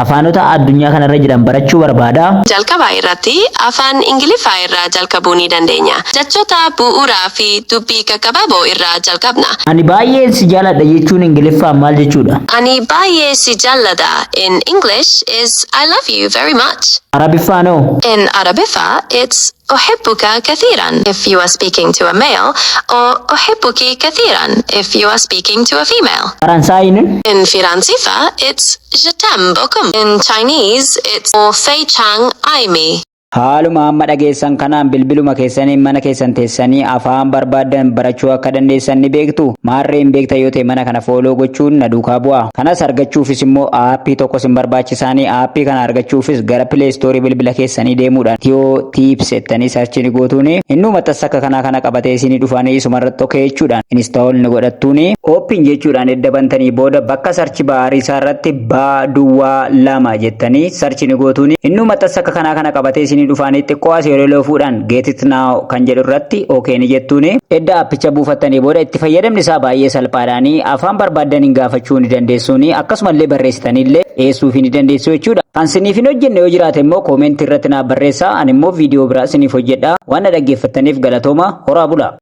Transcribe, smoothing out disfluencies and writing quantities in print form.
Afaanota addunyaa kanarra jiran barachuu barbaada. Jalqaba irratti afaan Ingiliffaa irraa jalqabuu ni dandeenya. Jechoota bu'uuraa fi dubbii gaggabaaboo irraa jalqabna. Ani baay'ee si jaalladha jechuun Ingiliffaan maal jechuudha? Ani baay'ee si jaalladha in English is I love you very much. Arabiffaanoo? In Arabiffa, it's أحبك كثيرا if you are speaking to a male, or أحبك كثيرا if you are speaking to a female. Faransaayini? In Firansifa, it's Je t'aime beaucoup. In Chinese, it's O Fei Chang Ai Mi. Haaluma amma dhageessan kanaan bilbiluma keessanii mana keessan teessanii afaan barbaadan barachuu akka dandeessan ni beektu. Maarreen beekta yoo ta'e mana kana fooloo gochuun na duukaa bu'a. Kanas argachuufis immoo aappii tokko sin barbaachisaanii aappii kana argachuufis gara Play Store bilbila keessanii deemuudhaan Tiyoo Tips jettanii sarchii gootuuni innuma tassaka kana qabatee isinii dhufanii isumarratti tokko jechuudhaan install ni godhattuuni open jechuudhaan edda bantanii booda bakka sarchi baarii isaarratti Duwwaa 2 jettanii sarchi ni gootuuni innuma tassaka kana qabatee isinii dhufanii xiqqoo as yeroo fuudhaan get it now kan jedhu irratti okay ni jettuuni edda appicha buufattanii booda itti fayyadamni isaa baay'ee salphaadhaani afaan barbaadaniin gaafachuu ni dandeessuuni akkasumallee barreessitaniillee dhiyeessuu ni dandeessu jechuudha. Kan siniif hin hojjenne yoo jiraate immoo comment irratti naa barreessaa ani immoo viidiyoo biraa siniif hojjedha waan dhaggeeffattaniif galatooma horaa bulaa.